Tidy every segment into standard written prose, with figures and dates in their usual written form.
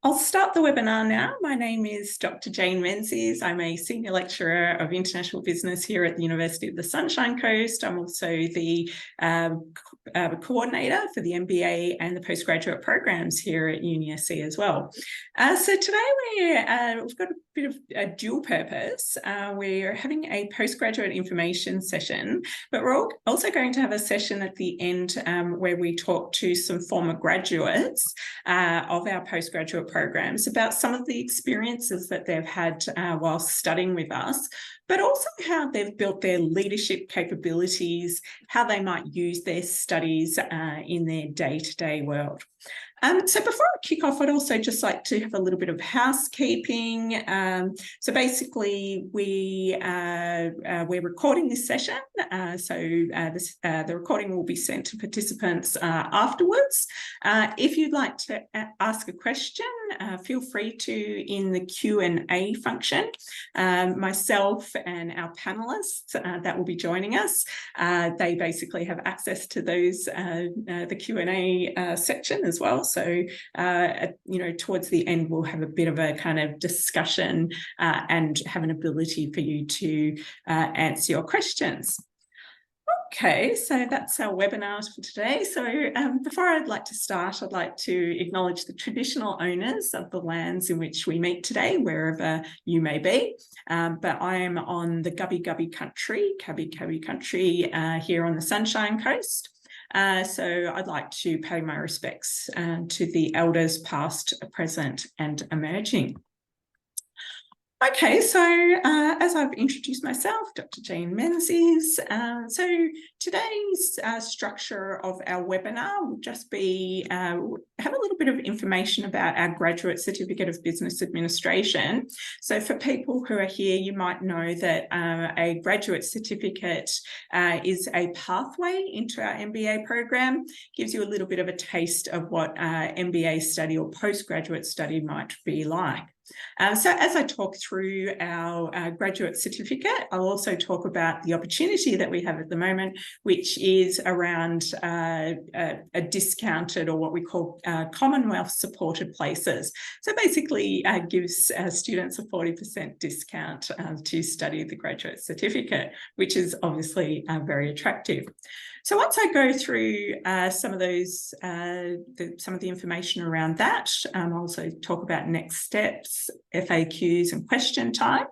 I'll start the webinar now. My name is Dr. Jane Menzies. I'm a Senior Lecturer of International Business here at the University of the Sunshine Coast. I'm also the coordinator for the MBA and the postgraduate programs here at UniSC as well. So today we've got a bit of a dual purpose. We're having a postgraduate information session, but we're also going to have a session at the end where we talk to some former graduates of our postgraduate programs about some of the experiences that they've had while studying with us, but also how they've built their leadership capabilities, how they might use their studies in their day-to-day world. So before I kick off, I'd also just like to have a little bit of housekeeping. So basically, we're recording this session. The recording will be sent to participants afterwards. If you'd like to ask a question, feel free to in the Q&A function. Myself and our panelists that will be joining us, they basically have access to those the Q&A section as well. So, towards the end, we'll have a bit of a kind of discussion and have an ability for you to answer your questions. Okay, so that's our webinar for today. So before I'd like to start, I'd like to acknowledge the traditional owners of the lands in which we meet today, wherever you may be. But I am on the Gubbi country, Kabi country here on the Sunshine Coast. So I'd like to pay my respects to the elders past, present and emerging. Okay, so as I've introduced myself, Dr. Jane Menzies, so today's structure of our webinar will just be have a little bit of information about our Graduate Certificate of Business Administration. So for people who are here, you might know that a graduate certificate is a pathway into our MBA program, gives you a little bit of a taste of what MBA study or postgraduate study might be like. So as I talk through our graduate certificate, I'll also talk about the opportunity that we have at the moment, which is around a discounted or what we call Commonwealth supported places. So basically gives students a 40% discount to study the graduate certificate, which is obviously very attractive. So once I go through some of those, some of the information around that, I'll also talk about next steps, FAQs and question time.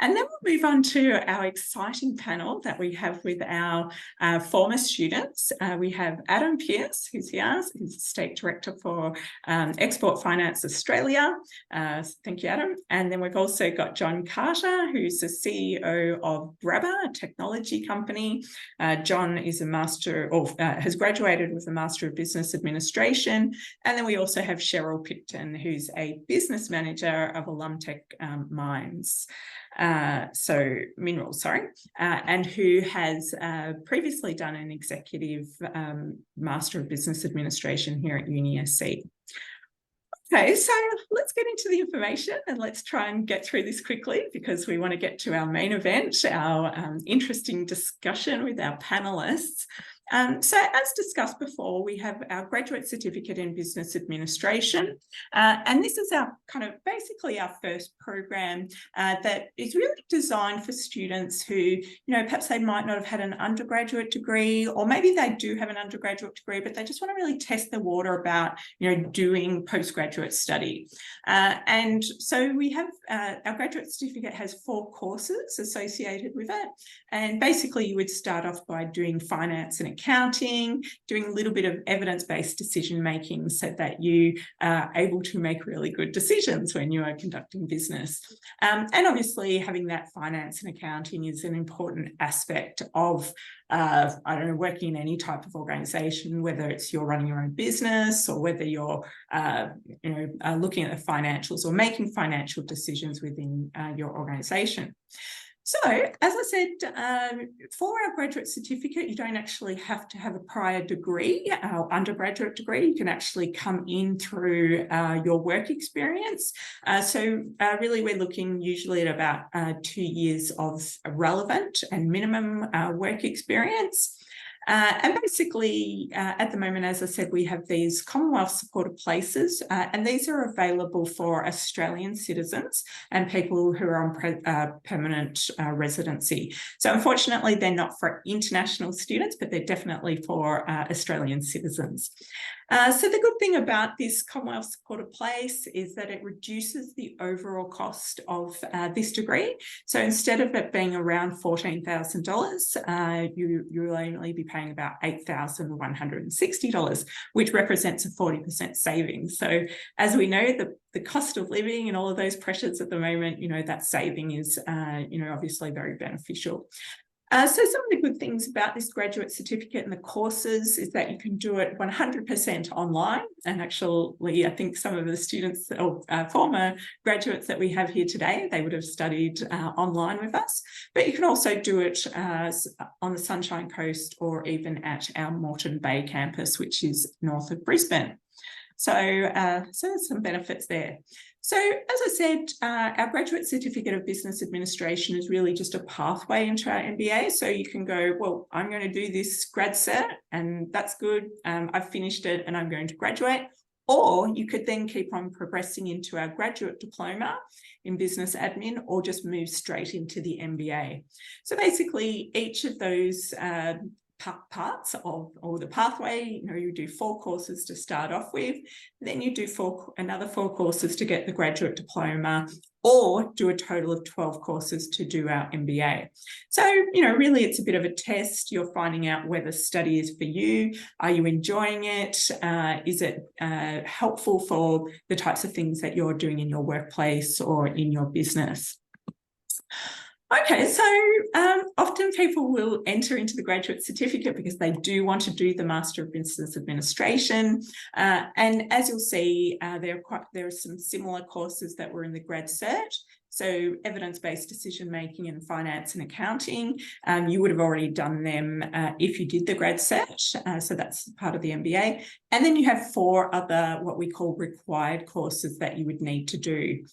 And then we'll move on to our exciting panel that we have with our former students. We have Adam Pearce, who's here, he's State Director for Export Finance Australia. Thank you, Adam. And then we've also got John Carter, who's the CEO of Grabber, a technology company. John is a master of, has graduated with a Master of Business Administration. And then we also have Cheryl Picton, who's a business manager of Alumtech Minerals, and who has previously done an executive Master of Business Administration here at UniSC. Okay, so let's get into the information and let's try and get through this quickly because we want to get to our main event, our interesting discussion with our panelists. So as discussed before, we have our Graduate Certificate in Business Administration, and this is our kind of basically our first program that is really designed for students who, perhaps they might not have had an undergraduate degree, or maybe they do have an undergraduate degree, but they just want to really test the water about, doing postgraduate study. And so we have our Graduate Certificate has 4 courses associated with it. And basically you would start off by doing finance and accounting, doing a little bit of evidence-based decision making so that you are able to make really good decisions when you are conducting business. And obviously having that finance and accounting is an important aspect of working in any type of organization, whether it's you're running your own business or whether you're, looking at the financials or making financial decisions within your organization. So, as I said, for our graduate certificate, you don't actually have to have a prior degree, or undergraduate degree. You can actually come in through your work experience. So really, we're looking usually at about 2 years of relevant and minimum work experience. And basically, at the moment, as I said, we have these Commonwealth supported places, and these are available for Australian citizens and people who are on permanent residency. So unfortunately, they're not for international students, but they're definitely for Australian citizens. So the good thing about this Commonwealth supported place is that it reduces the overall cost of this degree. So instead of it being around $14,000, you'll only be paying about $8,160, which represents a 40% savings. So as we know, the cost of living and all of those pressures at the moment, that saving is, obviously very beneficial. So some of the good things about this graduate certificate and the courses is that you can do it 100% online. And actually, I think some of the students or former graduates that we have here today, they would have studied online with us. But you can also do it on the Sunshine Coast or even at our Moreton Bay campus, which is north of Brisbane. So there's some benefits there. So as I said, our Graduate Certificate of Business Administration is really just a pathway into our MBA. So you can go, well, I'm going to do this grad cert and that's good. I've finished it and I'm going to graduate. Or you could then keep on progressing into our graduate diploma in business admin or just move straight into the MBA. So basically each of those parts of or the pathway, you do 4 courses to start off with, then you do another 4 courses to get the graduate diploma, or do a total of 12 courses to do our MBA. So, really it's a bit of a test. You're finding out whether study is for you. Are you enjoying it? Is it helpful for the types of things that you're doing in your workplace or in your business? Okay, so often people will enter into the graduate certificate because they do want to do the Master of Business Administration. And as you'll see, there are some similar courses that were in the grad cert. So evidence-based decision-making and finance and accounting, you would have already done them if you did the grad cert. So that's part of the MBA. And then you have 4 other what we call required courses that you would need to do.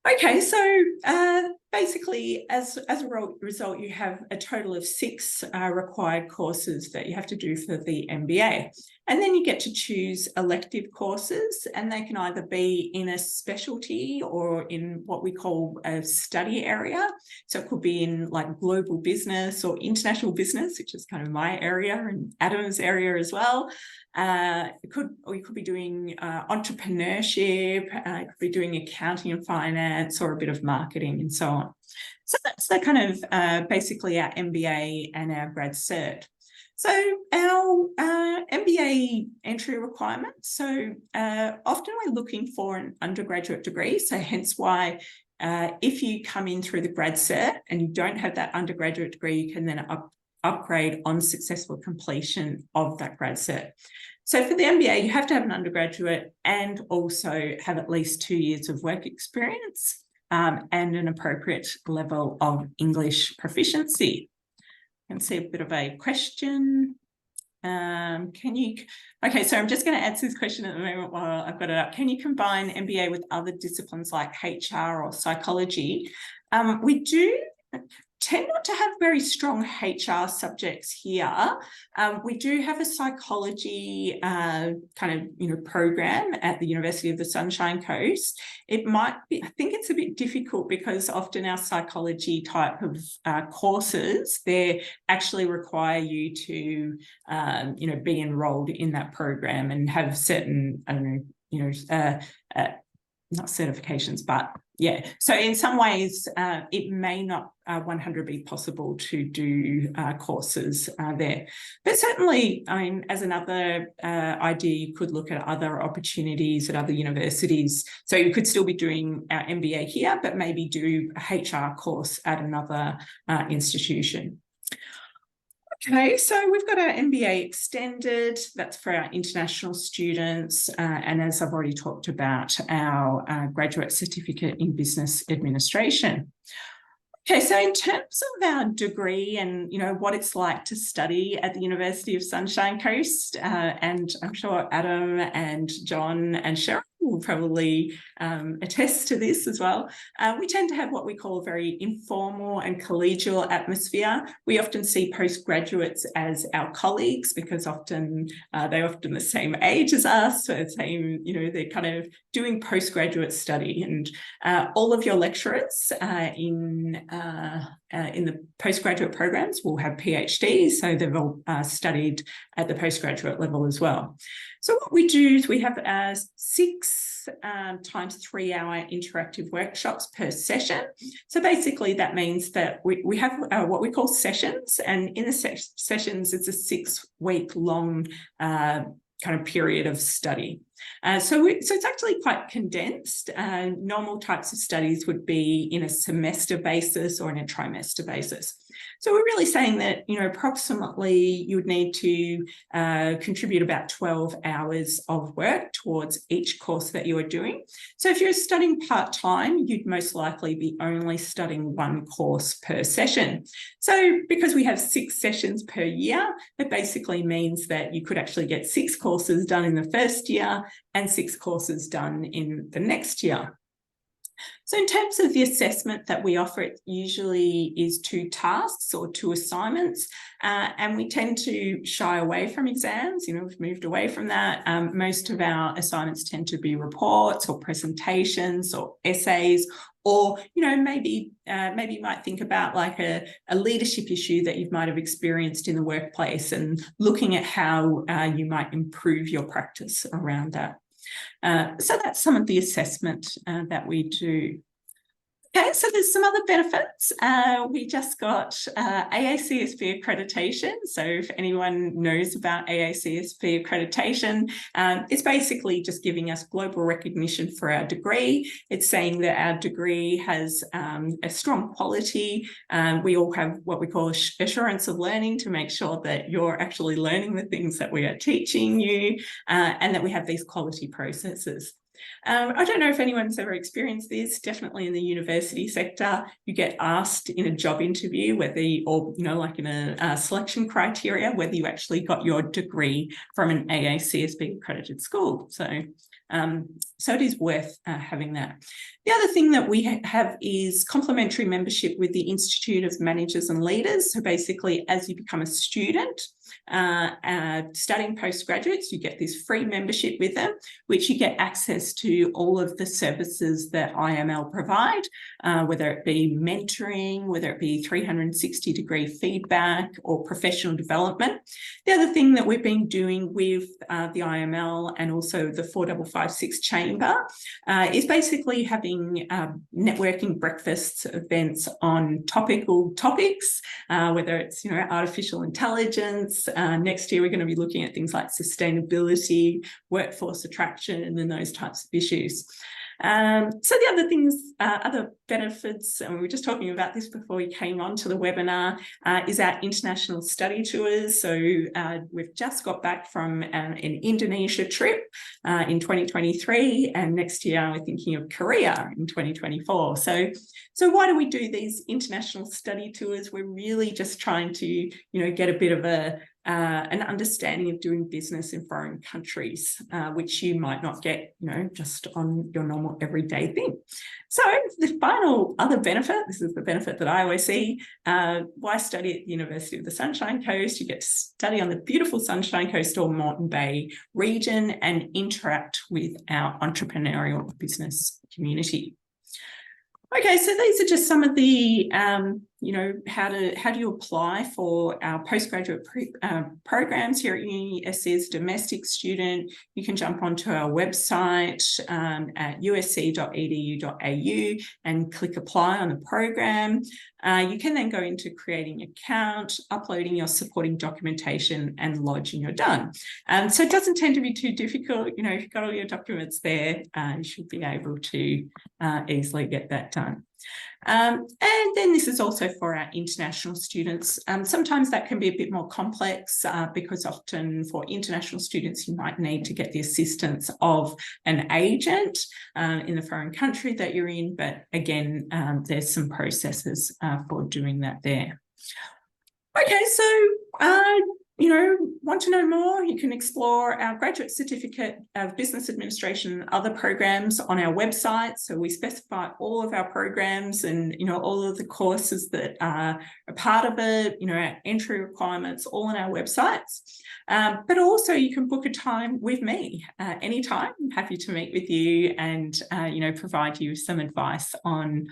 Okay, so basically, as a result, you have a total of 6 required courses that you have to do for the MBA. And then you get to choose elective courses, and they can either be in a specialty or in what we call a study area. So it could be in like global business or international business, which is kind of my area and Adam's area as well. You could be doing entrepreneurship, you could be doing accounting and finance, or a bit of marketing and so on. So that's the kind of basically our MBA and our grad cert. So our MBA entry requirements. So often we're looking for an undergraduate degree. So hence why if you come in through the grad cert and you don't have that undergraduate degree, you can then upgrade on successful completion of that grad cert. So for the MBA, you have to have an undergraduate and also have at least 2 years of work experience and an appropriate level of English proficiency. I can see a bit of a question. Okay, so I'm just going to answer this question at the moment while I've got it up. Can you combine MBA with other disciplines like HR or psychology? We do tend not to have very strong HR subjects here. We do have a psychology program at the University of the Sunshine Coast. It might be, I think it's a bit difficult because often our psychology type of courses, they actually require you to, be enrolled in that program and have certain, not certifications, but yeah. So in some ways, it may not 100% be possible to do courses there. But certainly, I mean, as another idea, you could look at other opportunities at other universities. So you could still be doing our MBA here, but maybe do a HR course at another institution. Okay, so we've got our MBA extended, that's for our international students, and as I've already talked about, our graduate certificate in business administration. Okay, so in terms of our degree and, what it's like to study at the University of Sunshine Coast, and I'm sure Adam and John and Cheryl will probably attest to this as well. We tend to have what we call a very informal and collegial atmosphere. We often see postgraduates as our colleagues because often they're often the same age as us, so the same, they're kind of doing postgraduate study, and all of your lecturers in the postgraduate programs will have PhDs, so they've all studied at the postgraduate level as well. So what we do is we have 6 times 3-hour interactive workshops per session. So basically that means that we have what we call sessions, and in the sessions it's a 6-week long kind of period of study. So it's actually quite condensed. Normal types of studies would be in a semester basis or in a trimester basis. So we're really saying that, approximately you would need to contribute about 12 hours of work towards each course that you are doing. So if you're studying part-time, you'd most likely be only studying 1 course per session. So because we have 6 sessions per year, it basically means that you could actually get 6 courses done in the first year and 6 courses done in the next year. So in terms of the assessment that we offer, it usually is 2 tasks or 2 assignments, and we tend to shy away from exams. We've moved away from that. Most of our assignments tend to be reports or presentations or essays, or maybe you might think about like a leadership issue that you might have experienced in the workplace and looking at how you might improve your practice around that. So that's some of the assessment that we do. Okay, so there's some other benefits. We just got AACSB accreditation. So if anyone knows about AACSB accreditation, it's basically just giving us global recognition for our degree. It's saying that our degree has a strong quality. We all have what we call assurance of learning to make sure that you're actually learning the things that we are teaching you, and that we have these quality processes. I don't know if anyone's ever experienced this. Definitely in the university sector, you get asked in a job interview whether like in a selection criteria, whether you actually got your degree from an AACSB accredited school. So it is worth having that. The other thing that we have is complimentary membership with the Institute of Managers and Leaders. So basically, as you become a student studying postgraduates, you get this free membership with them, which you get access to all of the services that IML provide, whether it be mentoring, whether it be 360-degree feedback or professional development. The other thing that we've been doing with the IML and also the 4556 chamber is basically having networking breakfasts, events on topical topics, whether it's artificial intelligence. Next year we're going to be looking at things like sustainability, workforce attraction, and those types of issues. So the other things, other benefits, and we were just talking about this before we came on to the webinar, is our international study tours. So we've just got back from an Indonesia trip in 2023, and next year we're thinking of Korea in 2024. So why do we do these international study tours? We're really just trying to, get a bit of an understanding of doing business in foreign countries, which you might not get, just on your normal everyday thing. So the final other benefit, this is the benefit that I always see, why study at the University of the Sunshine Coast? You get to study on the beautiful Sunshine Coast or Moreton Bay region and interact with our entrepreneurial business community. Okay, so these are just some of the, how do you apply for our postgraduate programs here at UniSC as a domestic student. You can jump onto our website at usc.edu.au and click apply on the program. You can then go into creating an account, uploading your supporting documentation and lodge, and you're done. So it doesn't tend to be too difficult. If you've got all your documents there, you should be able to easily get that done. And then this is also for our international students. Sometimes that can be a bit more complex because often for international students, you might need to get the assistance of an agent in the foreign country that you're in. But again, there's some processes for doing that there. Okay, so want to know more, you can explore our graduate certificate of business administration and other programs on our website. So we specify all of our programs and, all of the courses that are a part of it, our entry requirements, all on our websites. But also you can book a time with me anytime. I'm happy to meet with you and, provide you some advice on,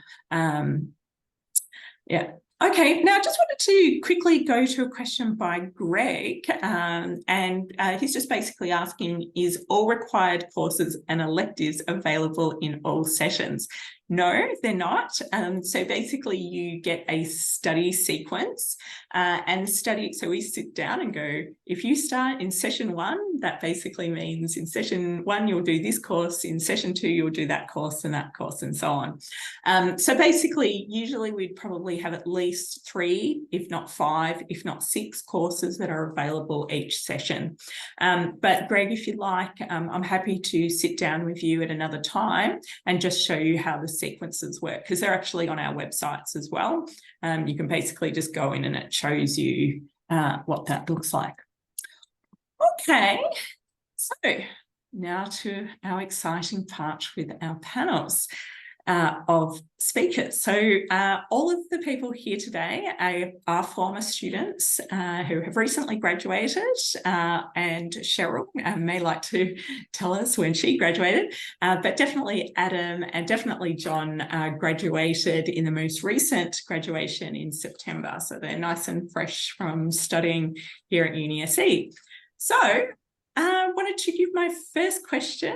Okay, now I just wanted to quickly go to a question by Greg, and he's just basically asking, is all required courses and electives available in all sessions? No, they're not. So basically you get a study sequence so we sit down and go, if you start in session 1, that basically means in session 1, you'll do this course, in session 2, you'll do that course, and so on. So basically, usually we'd probably have at least 3, if not 5, if not 6 courses that are available each session. But Greg, if you'd like, I'm happy to sit down with you at another time and just show you how the sequences work, because they're actually on our websites as well. You can basically just go in and it shows you what that looks like. Okay, so now to our exciting part with our panels of speakers. So all of the people here today are former students who have recently graduated, and Cheryl may like to tell us when she graduated, but definitely Adam and definitely John graduated in the most recent graduation in September. So they're nice and fresh from studying here at UniSC. So I wanted to give my first question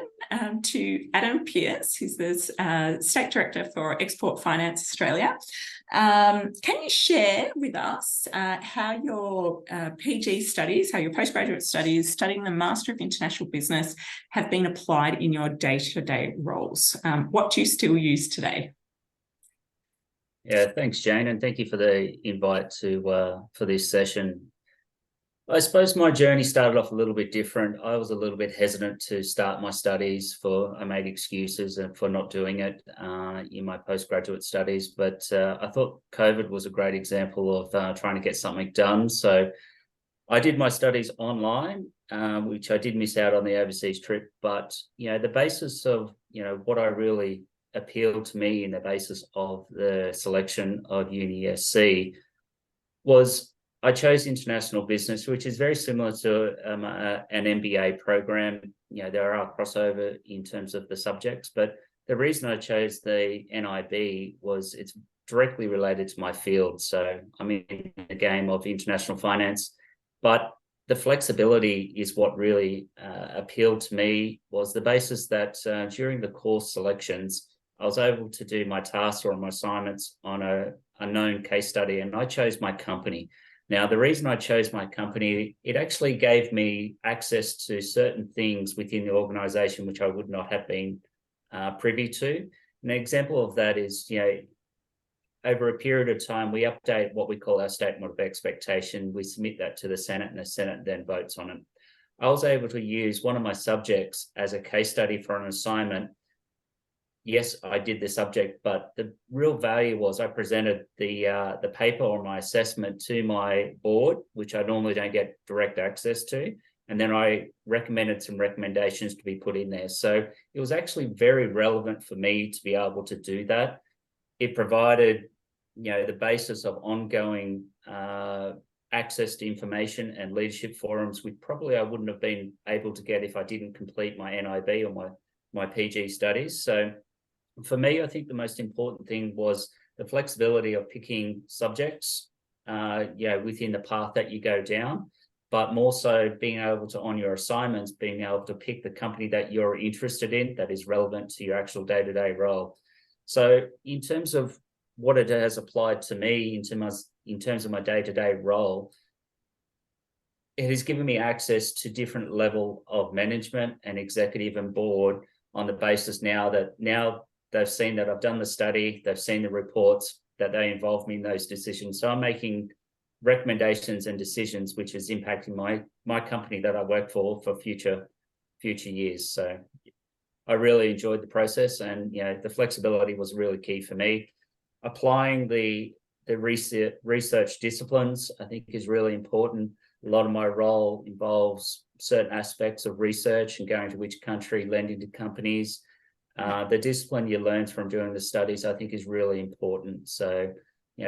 to Adam Pearce, who's the State Director for Export Finance Australia. Can you share with us how your PG studies, how your postgraduate studies, studying the Master of International Business, have been applied in your day-to-day roles? What do you still use today? Yeah, thanks, Jane, and thank you for the invite for this session. I suppose my journey started off a little bit different. I was a little bit hesitant to start my studies. I made excuses for not doing it in my postgraduate studies, but I thought COVID was a great example of trying to get something done. So I did my studies online, which I did miss out on the overseas trip. But, the basis of, what I really appealed to me in the basis of the selection of UniSC was I chose international business, which is very similar to an MBA program. There are crossover in terms of the subjects, but the reason I chose the NIB was it's directly related to my field. So I'm in the game of international finance, but the flexibility is what really appealed to me, was the basis that during the course selections, I was able to do my tasks or my assignments on a known case study, and I chose my company. Now, the reason I chose my company, it actually gave me access to certain things within the organisation which I would not have been privy to. An example of that is, over a period of time, we update what we call our statement of expectation. We submit that to the Senate, and the Senate then votes on it. I was able to use one of my subjects as a case study for an assignment. Yes, I did the subject, but the real value was I presented the paper or my assessment to my board, which I normally don't get direct access to. And then I recommended some recommendations to be put in there. So it was actually very relevant for me to be able to do that. It provided, the basis of ongoing access to information and leadership forums, which probably I wouldn't have been able to get if I didn't complete my NIB or my PG studies. So for me, I think the most important thing was the flexibility of picking subjects, within the path that you go down, but more so being able to, on your assignments, being able to pick the company that you're interested in that is relevant to your actual day-to-day role. So in terms of what it has applied to me in terms of my day-to-day role, it has given me access to different level of management and executive and board on the basis now they've seen that I've done the study, they've seen the reports, that they involve me in those decisions. So I'm making recommendations and decisions which is impacting my company that I work for future years. So I really enjoyed the process, and the flexibility was really key for me. Applying the research disciplines, I think, is really important. a lot of my role involves certain aspects of research and going to which country, lending to companies. The discipline you learn from doing the studies, I think, is really important. So,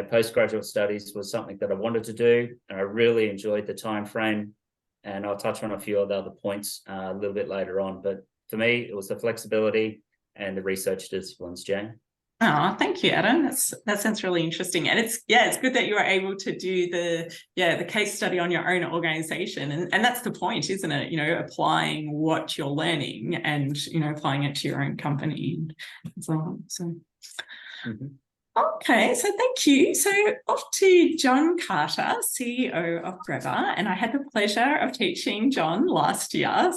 postgraduate studies was something that I wanted to do, and I really enjoyed the time frame. And I'll touch on a few of the other points a little bit later on. But for me, it was the flexibility and the research disciplines, Jane. Oh, thank you, Adam. That sounds really interesting. And it's good that you were able to do the case study on your own organization. And that's the point, isn't it? Applying what you're learning and, applying it to your own company as well. So. Mm-hmm. Okay, so thank you. So off to John Carter, CEO of Greva, and I had the pleasure of teaching John last year.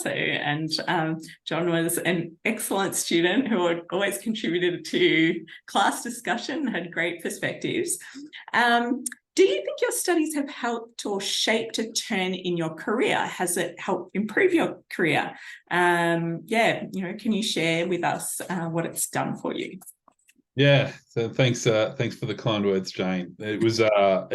John was an excellent student who had always contributed to class discussion, had great perspectives. Do you think your studies have helped or shaped a turn in your career? Has it helped improve your career? Can you share with us what it's done for you? Yeah, so thanks for the kind words, Jane. It was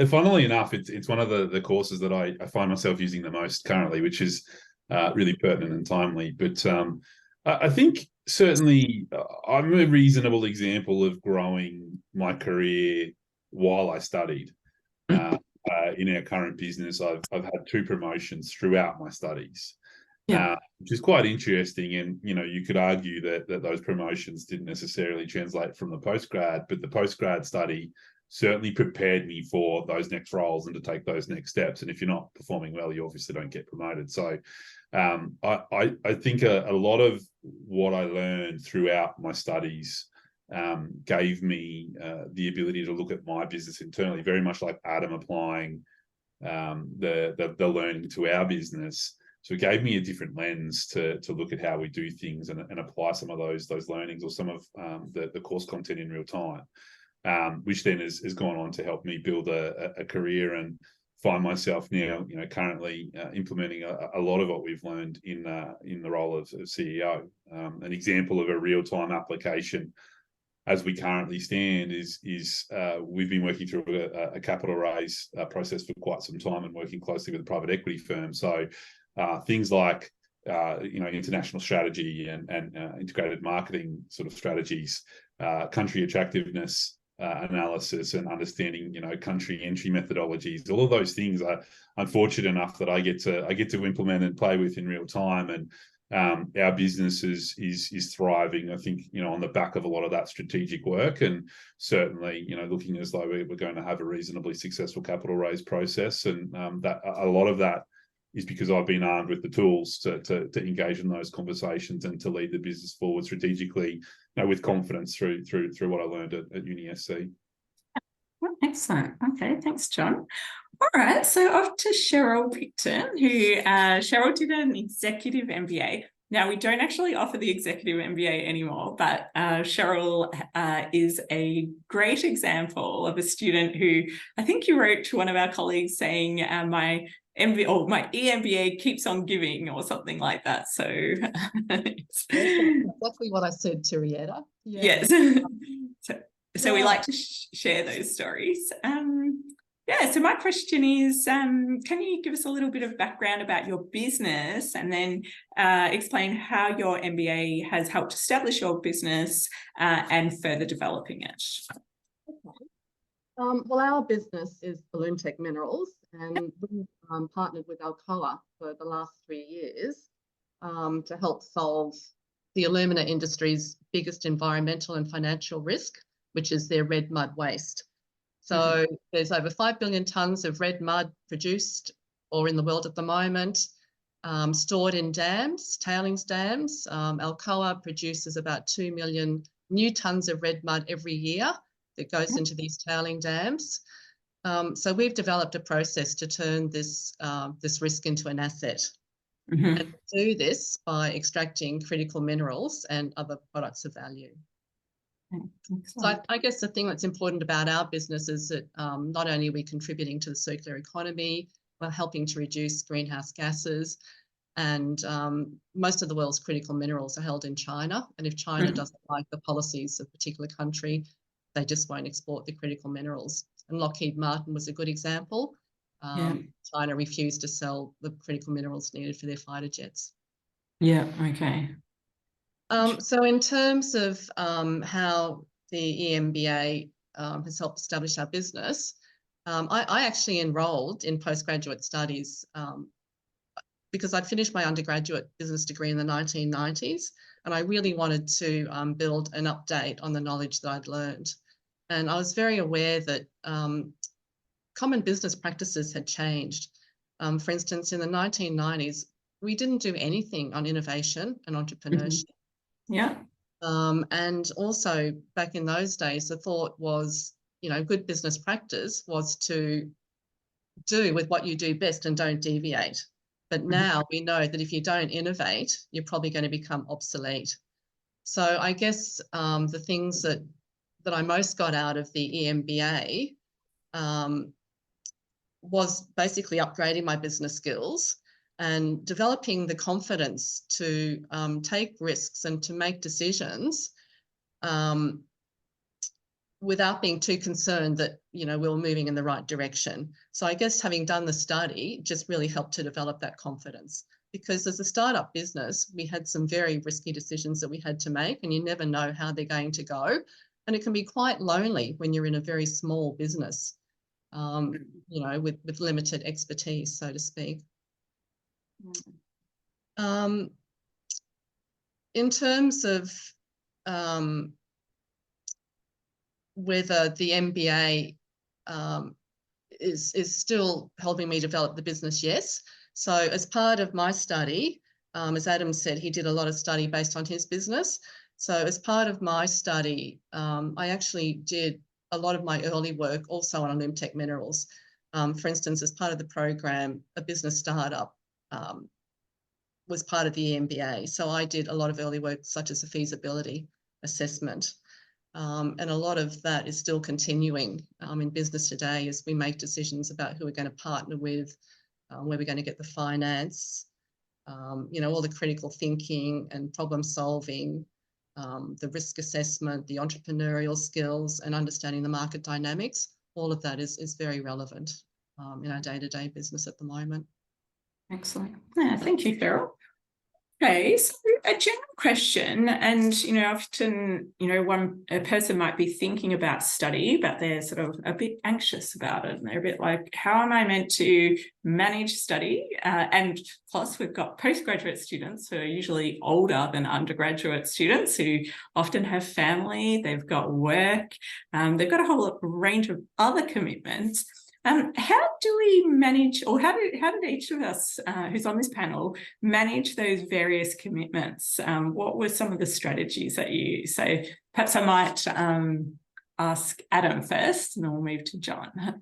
funnily enough, it's one of the courses that I find myself using the most currently, which is really pertinent and timely. But I think certainly I'm a reasonable example of growing my career while I studied. In our current business, I've had 2 promotions throughout my studies. Which is quite interesting. And, you could argue that those promotions didn't necessarily translate from the postgrad, but the postgrad study certainly prepared me for those next roles and to take those next steps. And if you're not performing well, you obviously don't get promoted. So I think a lot of what I learned throughout my studies gave me the ability to look at my business internally, very much like Adam applying the learning to our business. So it gave me a different lens to look at how we do things and apply some of those learnings or some of the course content in real time, which then has gone on to help me build a career and find myself now, currently implementing a lot of what we've learned in the role of CEO. An example of a real-time application as we currently stand is we've been working through a capital raise process for quite some time and working closely with a private equity firm. So things like international strategy and integrated marketing sort of strategies, country attractiveness analysis, and understanding country entry methodologies. All of those things are unfortunate enough that I get to implement and play with in real time. And our business is thriving, I think, on the back of a lot of that strategic work, and certainly looking as though we're going to have a reasonably successful capital raise process. And that a lot of that is because I've been armed with the tools to engage in those conversations and to lead the business forward strategically, with confidence through what I learned at UniSC. Excellent. Okay, thanks, John. All right, so off to Cheryl Picton, who Cheryl did an executive MBA. Now, we don't actually offer the executive MBA anymore, but Cheryl is a great example of a student who, I think you wrote to one of our colleagues saying my EMBA keeps on giving or something like that. So that's exactly what I said to Rieta. Yeah. Yes. So we like to share those stories. So my question is, can you give us a little bit of background about your business and then explain how your MBA has helped establish your business and further developing it? Okay. Well, our business is Balloon Tech Minerals, and we've partnered with Alcoa for the last 3 years to help solve the alumina industry's biggest environmental and financial risk, which is their red mud waste. So there's over 5 billion tonnes of red mud produced or in the world at the moment, stored in dams, tailings dams. Alcoa produces about 2 million new tonnes of red mud every year that goes into these tailing dams. So we've developed a process to turn this risk into an asset. And do this by extracting critical minerals and other products of value. So I guess the thing that's important about our business is that not only are we contributing to the circular economy, we're helping to reduce greenhouse gases, and most of the world's critical minerals are held in China. And if China doesn't like the policies of a particular country, they just won't export the critical minerals. And Lockheed Martin was a good example. China refused to sell the critical minerals needed for their fighter jets. Yeah, okay. So in terms of how the EMBA has helped establish our business, I actually enrolled in postgraduate studies because I'd finished my undergraduate business degree in the 1990s, and I really wanted to build an update on the knowledge that I'd learned. And I was very aware that common business practices had changed. For instance, in the 1990s, we didn't do anything on innovation and entrepreneurship. Yeah. And also back in those days, the thought was, good business practice was to do with what you do best and don't deviate. But now we know that if you don't innovate, you're probably going to become obsolete. So I guess the things that I most got out of the EMBA was basically upgrading my business skills and developing the confidence to take risks and to make decisions without being too concerned that, we were moving in the right direction. So I guess having done the study just really helped to develop that confidence, because as a startup business, we had some very risky decisions that we had to make, and you never know how they're going to go. And it can be quite lonely when you're in a very small business, with limited expertise, so to speak. In terms of whether the MBA is still helping me develop the business, yes. So as part of my study, as Adam said, he did a lot of study based on his business. So as part of my study, I actually did a lot of my early work also on Olymtec minerals. For instance, as part of the program, a business startup was part of the EMBA. So I did a lot of early work, such as a feasibility assessment. And a lot of that is still continuing in business today as we make decisions about who we're going to partner with, where we're going to get the finance, all the critical thinking and problem solving, the risk assessment, the entrepreneurial skills, and understanding the market dynamics. All of that is very relevant in our day-to-day business at the moment. Excellent. Yeah, thank you, Cheryl. Okay, so a general question, and often a person might be thinking about study, but they're sort of a bit anxious about it, and they're a bit like, how am I meant to manage study? And plus, we've got postgraduate students who are usually older than undergraduate students, who often have family, they've got work, they've got a whole range of other commitments. How do we manage, or how did each of us who's on this panel manage those various commitments? What were some of the strategies that you use? So perhaps I might ask Adam first, and then we'll move to John.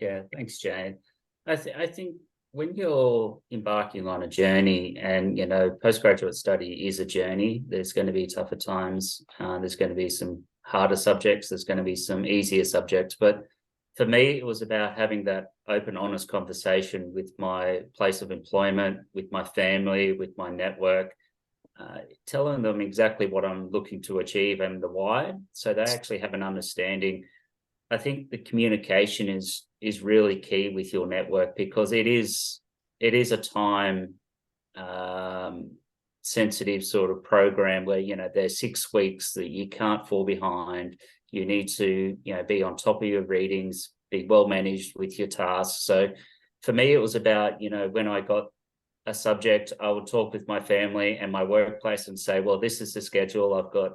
Yeah, thanks, Jane. I think when you're embarking on a journey, and postgraduate study is a journey, there's going to be tougher times, there's going to be some harder subjects, there's going to be some easier subjects, but for me, it was about having that open, honest conversation with my place of employment, with my family, with my network, telling them exactly what I'm looking to achieve and the why, so they actually have an understanding. I think the communication is really key with your network, because it is a time sensitive sort of program where there's 6 weeks that you can't fall behind. You need to, be on top of your readings, be well managed with your tasks. So for me, it was about, when I got a subject, I would talk with my family and my workplace and say, well, this is the schedule. I've got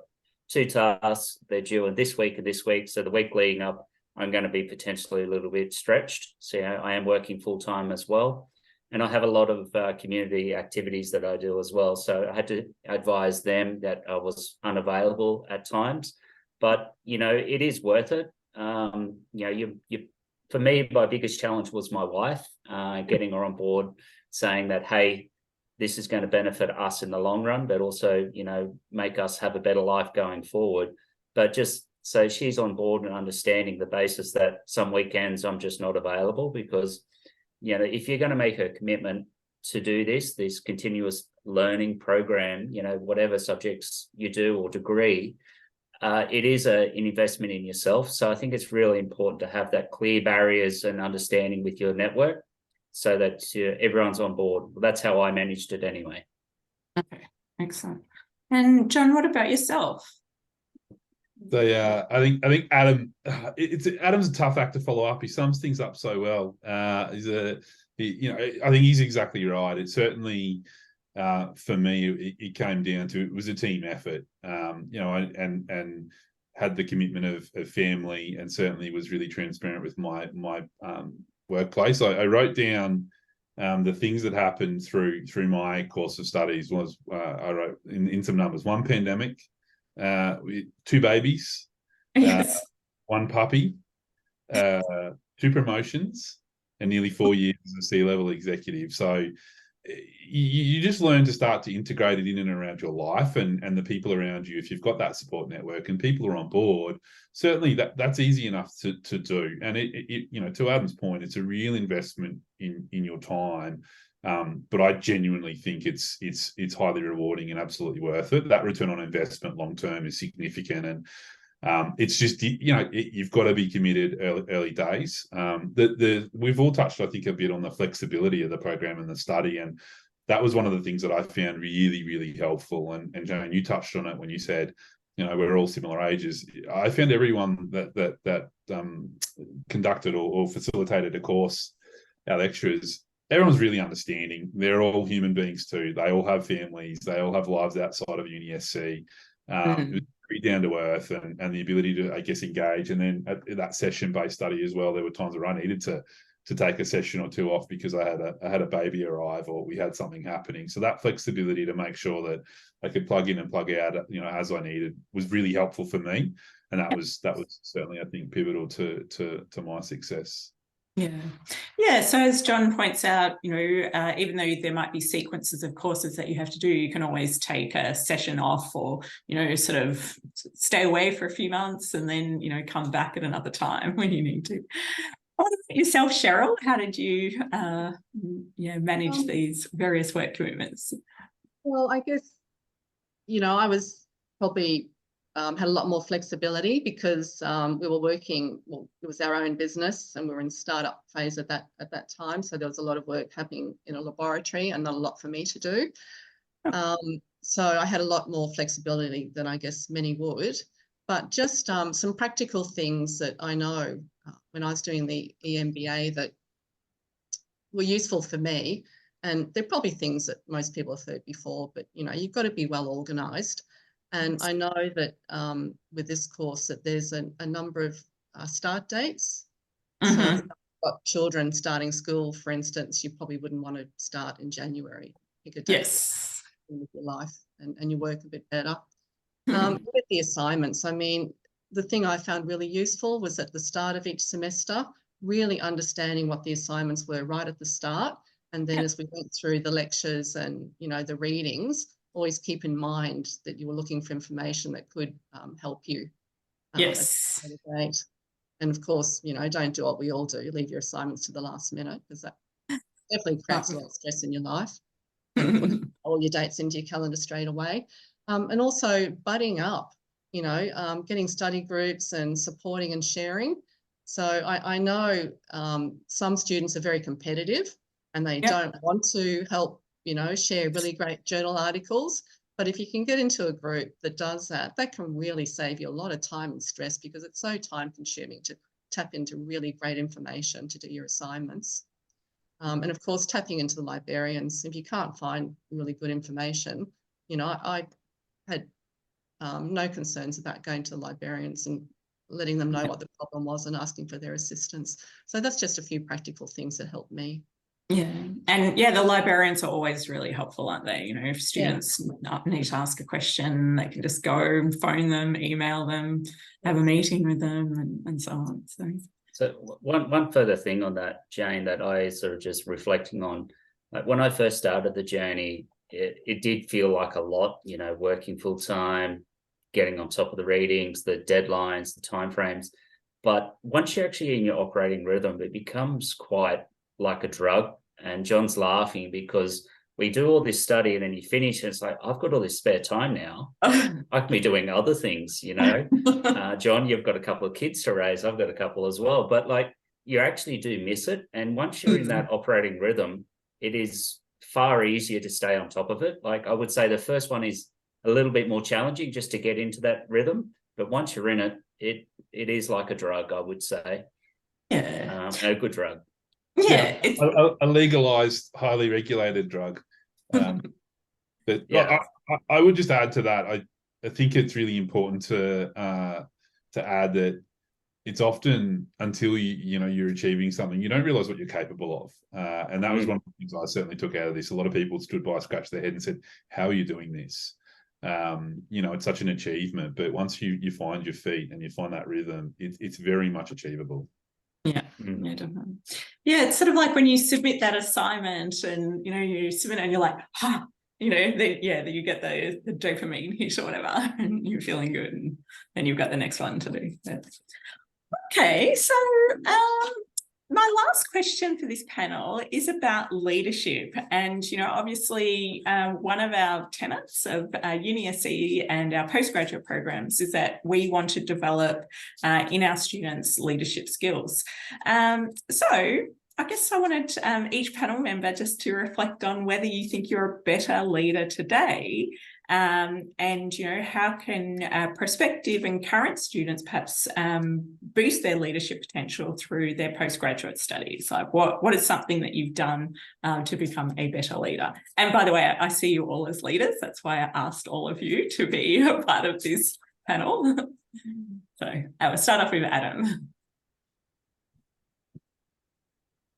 2 tasks. They're due in this week and this week. So the week leading up, I'm going to be potentially a little bit stretched. So I am working full time as well. And I have a lot of community activities that I do as well. So I had to advise them that I was unavailable at times. But, it is worth it. For me, my biggest challenge was my wife, getting her on board, saying that, hey, this is going to benefit us in the long run, but also, make us have a better life going forward. But just so she's on board and understanding the basis that some weekends I'm just not available, because, if you're going to make a commitment to do this continuous learning program, whatever subjects you do or degree, it is an investment in yourself. So I think it's really important to have that clear barriers and understanding with your network so that everyone's on board. That's how I managed it anyway. Okay, excellent. And John, what about yourself? So yeah, I think Adam, Adam's a tough act to follow up. He sums things up so well. I think he's exactly right. It certainly, for me, it came down to, it was a team effort. And had the commitment of family, and certainly was really transparent with my workplace. I wrote down the things that happened through my course of studies. Was I wrote in some numbers: one pandemic, 2 babies, Yes. 1 puppy, 2 promotions, and nearly 4 years as a C-level executive. So you just learn to start to integrate it in and around your life and the people around you. If you've got that support network and people are on board, certainly that's easy enough to do. And it to Adam's point, it's a real investment in your time. But I genuinely think it's highly rewarding and absolutely worth it. That return on investment long term is significant, and it's just you've got to be committed early days. We've all touched, I think, a bit on the flexibility of the program and the study, and that was one of the things that I found really, really helpful. And Jane, you touched on it when you said, we're all similar ages. I found everyone that conducted or facilitated a course, our lecturers, everyone's really understanding. They're all human beings too. They all have families. They all have lives outside of UniSC. It was very down to earth, and the ability to, I guess, engage. And then at that session-based study as well, there were times where I needed to take a session or 2 off because I had a baby arrive or we had something happening. So that flexibility to make sure that I could plug in and plug out, as I needed, was really helpful for me. And that was certainly, I think, pivotal to my success. Yeah. So as John points out, even though there might be sequences of courses that you have to do, you can always take a session off, or sort of stay away for a few months and then come back at another time when you need to. What about yourself, Cheryl? How did you manage these various work commitments? Well, I guess I was probably had a lot more flexibility because we were working, well, it was our own business and we were in startup phase at that time. So there was a lot of work happening in a laboratory and not a lot for me to do. So I had a lot more flexibility than I guess many would. But just some practical things that I know when I was doing the EMBA that were useful for me. And they're probably things that most people have heard before, but you've got to be well organised. And I know that with this course that there's a number of start dates. So if you've got children starting school, for instance, you probably wouldn't want to start in January. Pick a date with your life and you work a bit better. With the assignments, I mean, the thing I found really useful was at the start of each semester, really understanding what the assignments were right at the start. And then as we went through the lectures and, the readings, always keep in mind that you were looking for information that could help you. Yes. And of course, don't do what we all do, leave your assignments to the last minute, because that definitely creates a lot of stress in your life. And put all your dates into your calendar straight away. And also budding up, getting study groups and supporting and sharing. So I know some students are very competitive and they don't want to help, share really great journal articles. But if you can get into a group that does that, that can really save you a lot of time and stress, because it's so time consuming to tap into really great information to do your assignments. And of course, tapping into the librarians. If you can't find really good information, I had no concerns about going to the librarians and letting them know what the problem was and asking for their assistance. So that's just a few practical things that helped me. Yeah. And the librarians are always really helpful, aren't they? If students need to ask a question, they can just go and phone them, email them, have a meeting with them and so on. So one further thing on that, Jane, that I sort of just reflecting on, like when I first started the journey, it did feel like a lot, working full time, getting on top of the readings, the deadlines, the timeframes. But once you're actually in your operating rhythm, it becomes quite like a drug. And John's laughing because we do all this study and then you finish and it's like, I've got all this spare time now. I can be doing other things, you know. John, you've got a couple of kids to raise. I've got a couple as well. But like, you actually do miss it. And once you're in that operating rhythm, it is far easier to stay on top of it. Like I would say the first one is a little bit more challenging just to get into that rhythm. But once you're in it, it is like a drug, I would say. Yeah. A good drug. Yeah. A legalized, highly regulated drug. But Yeah. I would just add to that. I think it's really important to add that it's often until you're achieving something, you don't realize what you're capable of. And that was one of the things I certainly took out of this. A lot of people stood by, scratched their head and said, how are you doing this? It's such an achievement, but once you find your feet and you find that rhythm, it's very much achievable. Yeah, yeah, definitely. Yeah, it's sort of like when you submit that assignment and, you submit it and you're like, then you get the dopamine hit or whatever and you're feeling good and then you've got the next one to do. Okay, so my last question for this panel is about leadership. And, obviously one of our tenets of UniSC and our postgraduate programs is that we want to develop in our students leadership skills. So I guess I wanted each panel member just to reflect on whether you think you're a better leader today. And, how can prospective and current students perhaps boost their leadership potential through their postgraduate studies? Like what is something that you've done to become a better leader? And by the way, I see you all as leaders. That's why I asked all of you to be a part of this panel. So I will start off with Adam.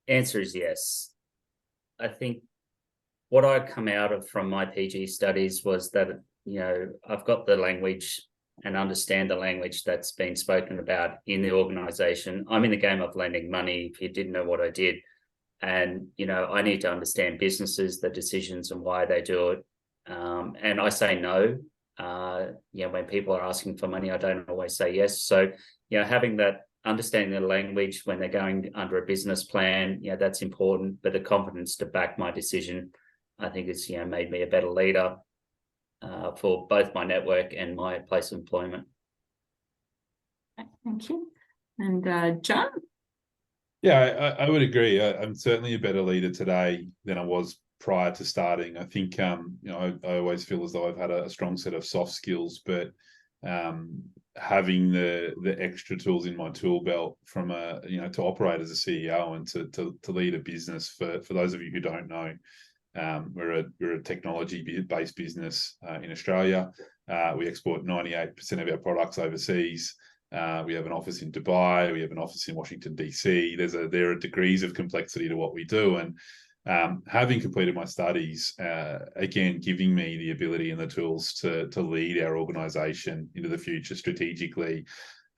Answer is yes. I think what I come out of from my PG studies was that, I've got the language and understand the language that's been spoken about in the organisation. I'm in the game of lending money, if you didn't know what I did. And, I need to understand businesses, the decisions and why they do it. And I say no. When people are asking for money, I don't always say yes. So, having that understanding the language when they're going under a business plan, that's important. But the confidence to back my decision, I think it's made me a better leader for both my network and my place of employment. Thank you. And John? Yeah, I would agree. I'm certainly a better leader today than I was prior to starting. I think I always feel as though I've had a strong set of soft skills, but having the extra tools in my tool belt from to operate as a CEO and to lead a business. For those of you who don't know, we're a technology-based business in Australia. We export 98% of our products overseas. We have an office in Dubai. We have an office in Washington, DC. There are degrees of complexity to what we do. And having completed my studies, again, giving me the ability and the tools to lead our organisation into the future strategically,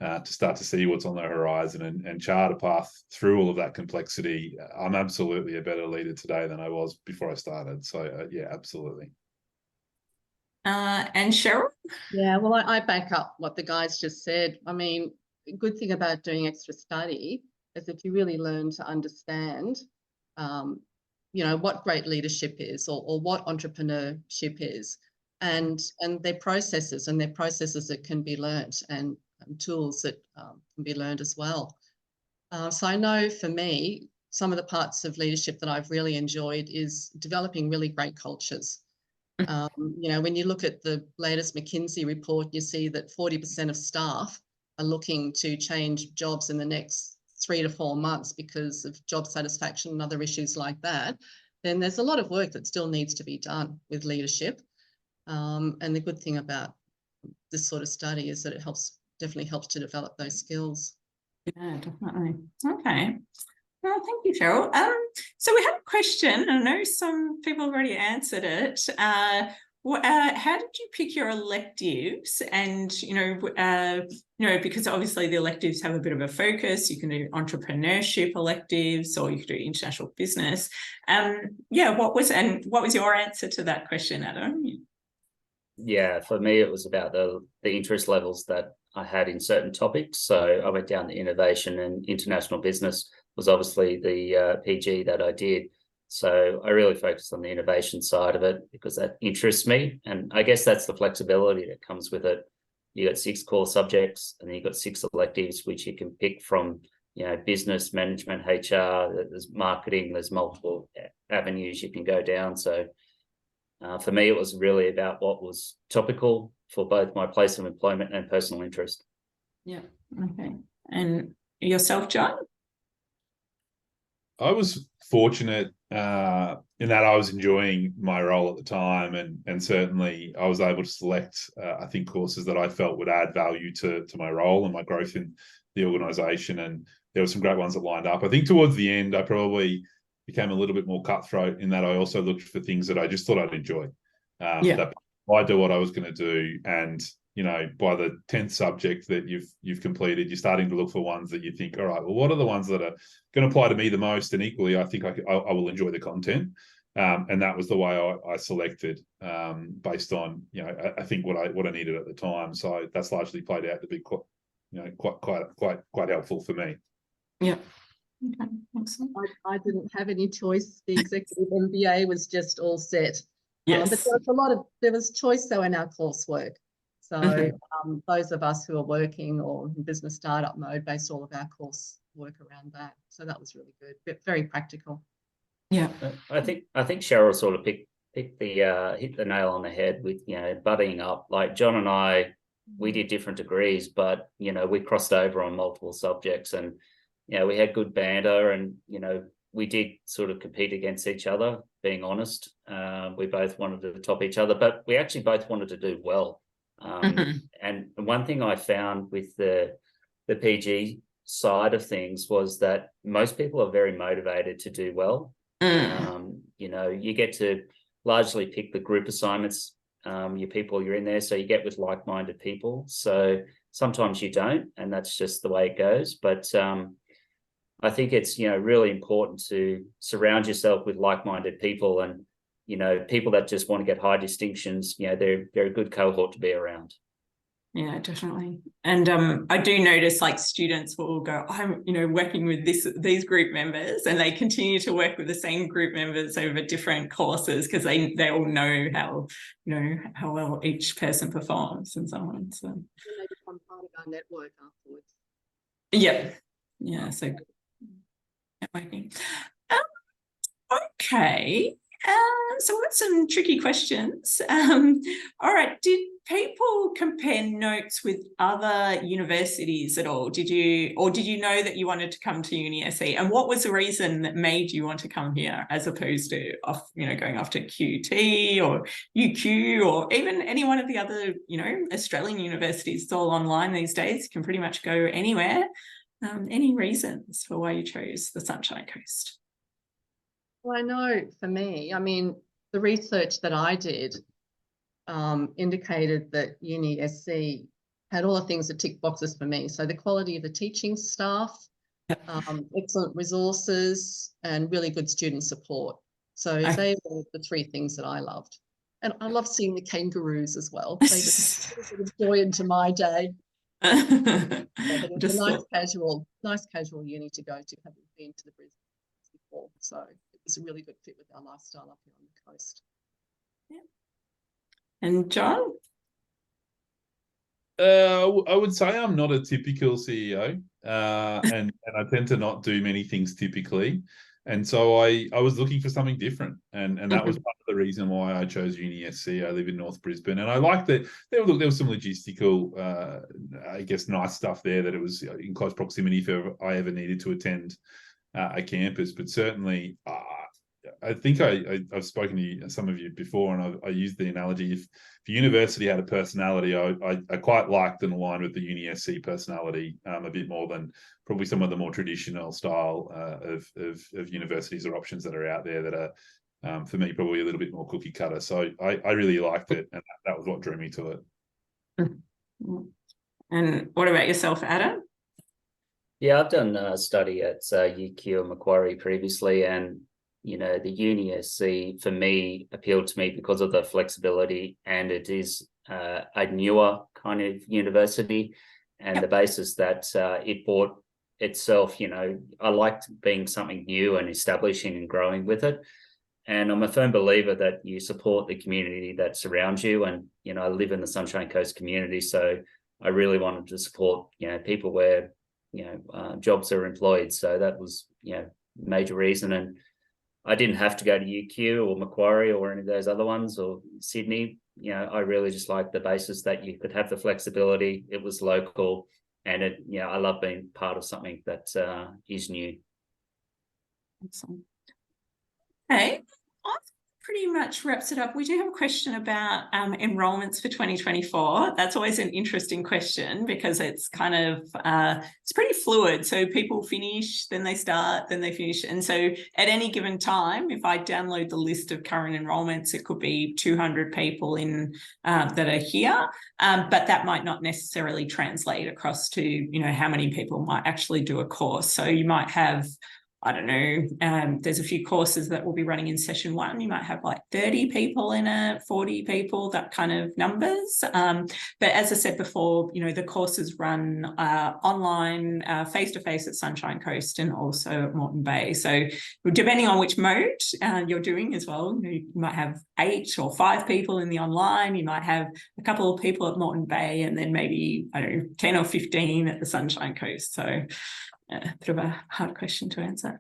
to start to see what's on the horizon and chart a path through all of that complexity. I'm absolutely a better leader today than I was before I started. So yeah, absolutely. And Cheryl? Yeah, well, I back up what the guys just said. I mean, the good thing about doing extra study is that you really learn to understand, what great leadership is or what entrepreneurship is and their processes that can be learnt and tools that can be learned as well. So I know for me, some of the parts of leadership that I've really enjoyed is developing really great cultures. When you look at the latest McKinsey report, you see that 40% of staff are looking to change jobs in the next 3 to 4 months because of job satisfaction and other issues like that. Then there's a lot of work that still needs to be done with leadership. And the good thing about this sort of study is that it definitely helps to develop those skills. Yeah, definitely. Okay. Well, thank you, Cheryl. So we have a question. I know some people have already answered it. How did you pick your electives? And, because obviously the electives have a bit of a focus. You can do entrepreneurship electives or you could do international business. What was your answer to that question, Adam? Yeah, for me, it was about the interest levels that I had in certain topics. So I went down the innovation and international business was obviously the PG that I did. So I really focused on the innovation side of it because that interests me. And I guess that's the flexibility that comes with it. You got 6 core subjects and then you've got 6 electives, which you can pick from, business, management, HR, there's marketing, there's multiple avenues you can go down. So for me, it was really about what was topical for both my place of employment and personal interest. Yeah. Okay. And yourself, John? I was fortunate in that I was enjoying my role at the time, and certainly I was able to select, I think, courses that I felt would add value to my role and my growth in the organisation. And there were some great ones that lined up. I think towards the end, I probably became a little bit more cutthroat in that I also looked for things that I just thought I'd enjoy. That I do what I was going to do, and by the 10th subject that you've completed, you're starting to look for ones that you think, all right, well, what are the ones that are going to apply to me the most? And equally, I think I will enjoy the content. And that was the way I selected based on, I think what I needed at the time. So that's largely played out to be quite helpful for me. Yeah. Okay. Excellent. I didn't have any choice. The executive MBA was just all set. Yes. But there was choice though in our coursework. So those of us who are working or in business startup mode based all of our course work around that. So that was really good, but very practical. Yeah. I think Cheryl sort of hit the nail on the head with, buddying up. Like John and I, we did different degrees, but, we crossed over on multiple subjects and, we had good banter and, we did sort of compete against each other, being honest. We both wanted to top each other, but we actually both wanted to do well. And one thing I found with the PG side of things was that most people are very motivated to do well. You get to largely pick the group assignments, your people you're in there, so you get with like-minded people. So sometimes you don't, and that's just the way it goes. But I think it's really important to surround yourself with like-minded people, and people that just want to get high distinctions. They're a good cohort to be around. Yeah, definitely. And I do notice like students will go, I'm, working with these group members, and they continue to work with the same group members over different courses because they all know how, how well each person performs and so on. So And they become part of our network afterwards. Yeah. So networking. Okay. So we've got some tricky questions. All right. Did people compare notes with other universities at all? Did you know that you wanted to come to UniSC? And what was the reason that made you want to come here as opposed to going off to QT or UQ or even any one of the other, Australian universities? It's all online these days. You can pretty much go anywhere. Any reasons for why you chose the Sunshine Coast? Well, I know for me, the research that I did indicated that UniSC had all the things that tick boxes for me. So the quality of the teaching staff, excellent resources, and really good student support. So they were the 3 things that I loved. And I love seeing the kangaroos as well. They just sort of joy into my day. But it was a nice casual uni to go to, having been to the Brisbane before. So it was a really good fit with our lifestyle up here on the coast. Yeah. And John? I would say I'm not a typical CEO, and I tend to not do many things typically. And so I was looking for something different. And that was part of the reason why I chose UniSC. I live in North Brisbane, and I liked that there was some logistical, nice stuff there, that it was in close proximity if I ever needed to attend a campus. But certainly, I think I've spoken to some of you before, and I used the analogy, if the university had a personality, I quite liked and aligned with the UniSC personality a bit more than probably some of the more traditional style of universities or options that are out there that are, for me, probably a little bit more cookie cutter. So I really liked it, and that was what drew me to it. And what about yourself, Adam? Yeah, I've done a study at UQ and Macquarie previously, and the UniSC for me appealed to me because of the flexibility, and it is a newer kind of university, and the basis that it brought itself, you know, I liked being something new and establishing and growing with it. And I'm a firm believer that you support the community that surrounds you. And, you know, I live in the Sunshine Coast community, so I really wanted to support, you know, people where, you know, jobs are employed. So that was, you know, major reason. And I didn't have to go to UQ or Macquarie or any of those other ones, or Sydney. You know, I really just liked the basis that you could have the flexibility. It was local, and it, you know, I love being part of something that is new. Excellent. Okay, that pretty much wraps it up. We do have a question about enrolments for 2024. That's always an interesting question because it's kind of, it's pretty fluid. So people finish, then they start, then they finish. And so at any given time, if I download the list of current enrolments, it could be 200 people in that are here, but that might not necessarily translate across to, you know, how many people might actually do a course. So you might have, I don't know, there's a few courses that will be running in session 1. You might have like 30 people in it, 40 people, that kind of numbers. But as I said before, you know, the courses run online, face-to-face at Sunshine Coast and also at Moreton Bay. So depending on which mode you're doing as well, you might have 8 or 5 people in the online. You might have a couple of people at Moreton Bay and then maybe, I don't know, 10 or 15 at the Sunshine Coast. So a bit of a hard question to answer.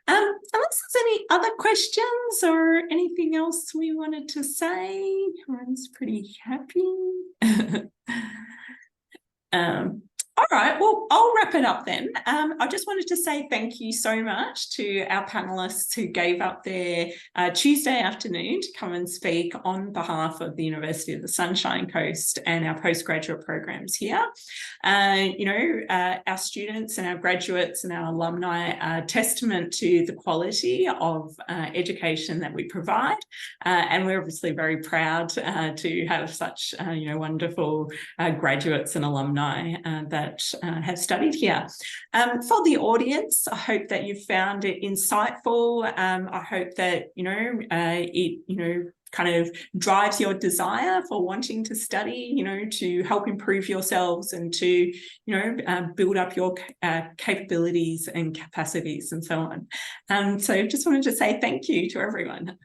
Unless there's any other questions or anything else we wanted to say, everyone's pretty happy. All right, well, I'll wrap it up then. I just wanted to say thank you so much to our panelists who gave up their Tuesday afternoon to come and speak on behalf of the University of the Sunshine Coast and our postgraduate programs here. You know, our students and our graduates and our alumni are testament to the quality of education that we provide. And we're obviously very proud to have such, you know, wonderful graduates and alumni that have studied here. For the audience, I hope that you found it insightful. I hope that, you know, it, you know, kind of drives your desire for wanting to study, you know, to help improve yourselves and to, you know, build up your capabilities and capacities and so on. So just wanted to say thank you to everyone.